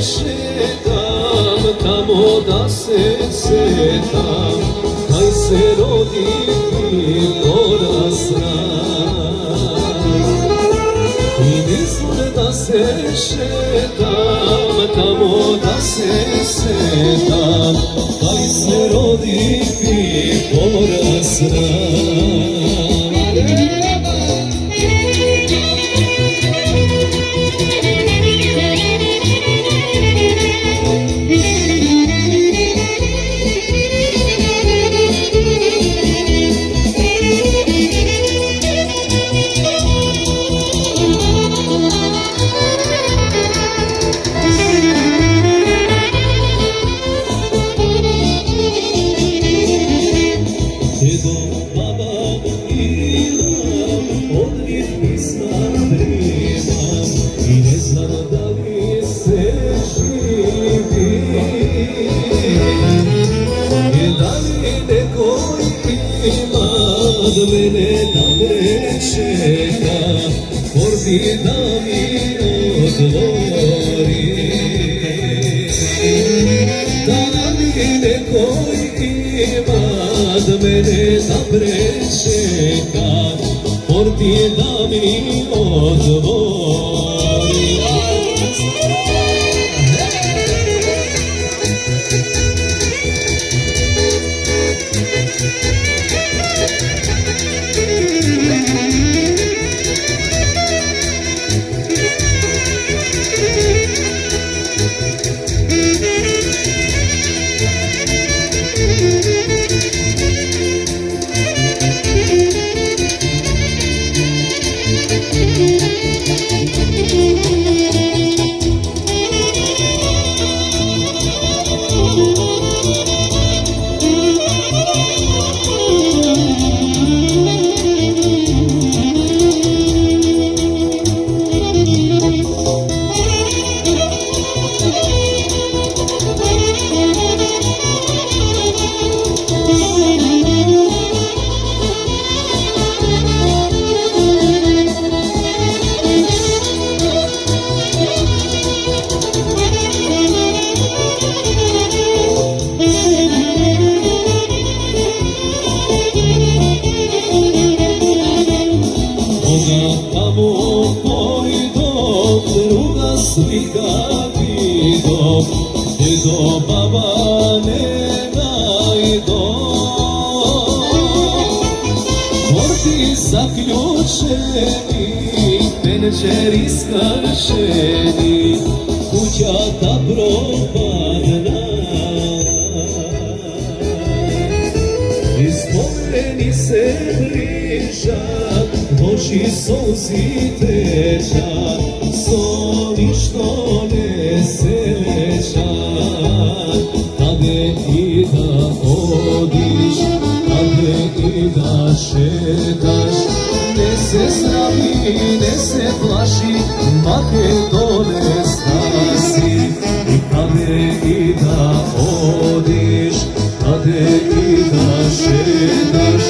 Šetam tamo da se setam, kaj se rodim i porasna. I mislim da se šetam tamo da se setam, kaj se rodim i porasna. Od mene da me čeka, porti da mi odvori. Da li neko ima od mene da prečeka, porti da mi odvori. Slika vido, dedo baba ne najdo. Porti zaključeni, menadžeri skršeni, kuća ta propadna. Spomeni se bliža, oči solzi teča, soli što ne se leća. Kade i da odiš, kade i da šetaš, ne se srami, ne se plaši, Makedone stasi. I kade i da odiš, kade i da šetaš,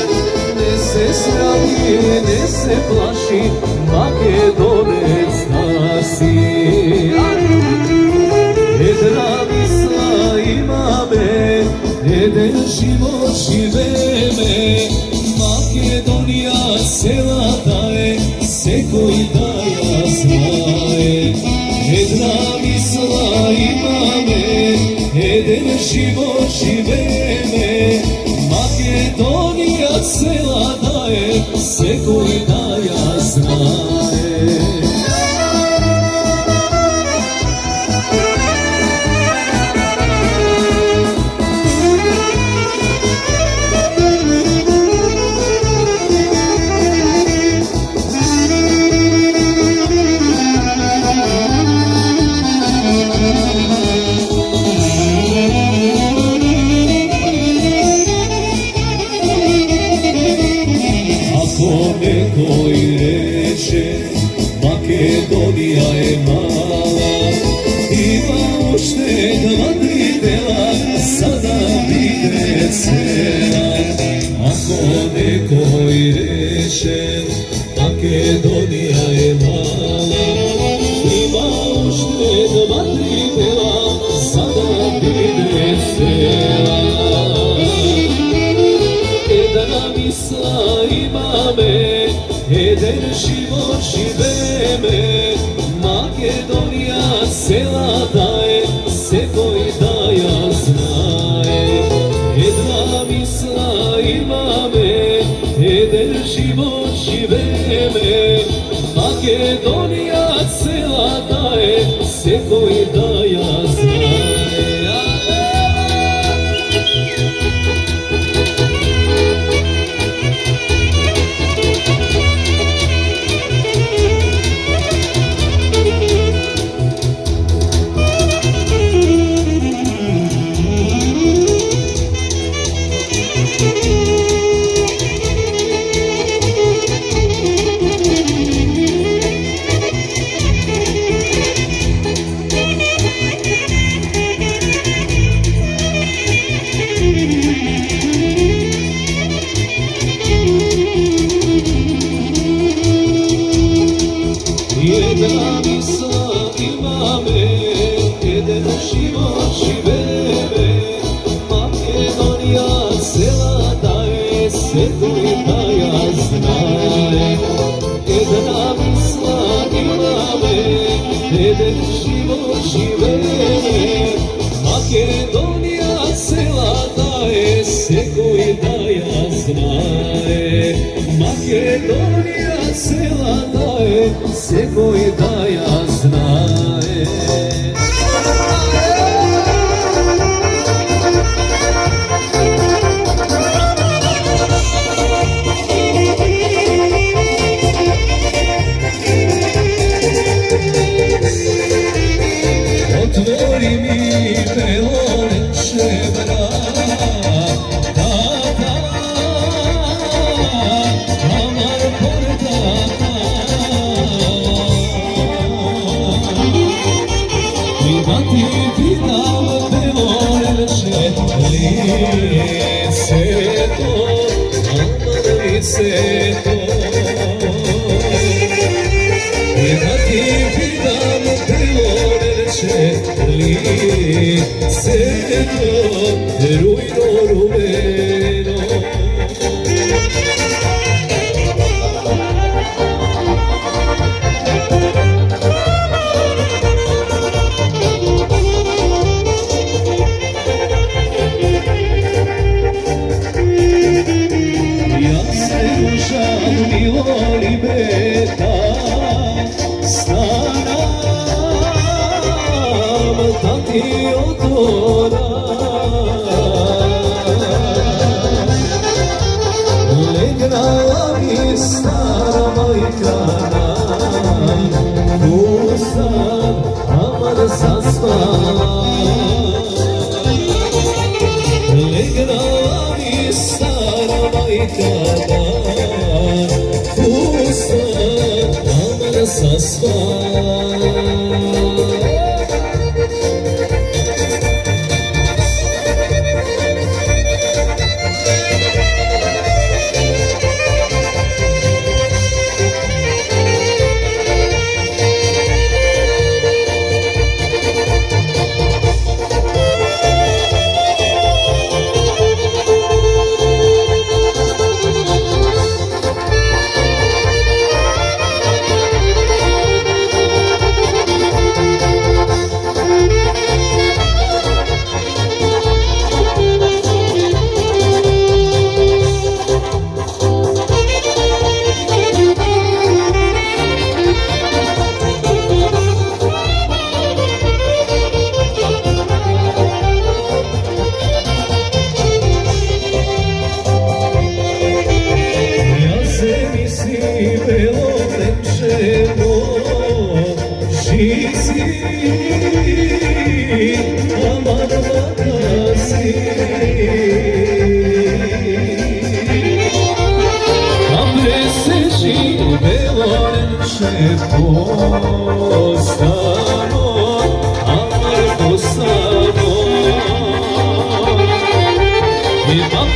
ne se srami, ne se plaši, Makedonec nasi. Jedna misla ima me, jedan život žive me, Makedonija sela daje, se koji da ja znaje. Jedna misla ima me, jedan život žive me, Makedonija sela daje, se koji da ja znaje. Koji reče, Makedonija je mala, ima uštedva dela, sada vide cela. Ako neko i reče, misla imame, eden život živeme. Makedonija sela daje, se koji daja znaje. Jedna misla imame, eden život živeme. Makedonija cela daje, se koji daja znaje. Jedna misla imame, eden život živeme. Makedonija cela daje, se koji daja znaje. Jedna misla imame, eden život živeme. Makedonija cela daje, se koji daja znaje. Makedonija cela daje, se koji daja znaje. Otvori mi Beloreče vrat, amar portata. I da ti pitam Beloreče, lice to, amar lice to. I da ti pitam Beloreče, lice to, rujno rumeno. Ja se dušan miloli beta, stanam da ti odoram. Legnala mi stara majka nam, ustan, amar zaspala. Legnala mi stara majka nam, ustan, amar zaspala.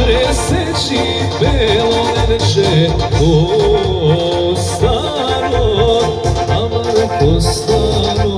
Preseći belo neče po staro, amar po staro.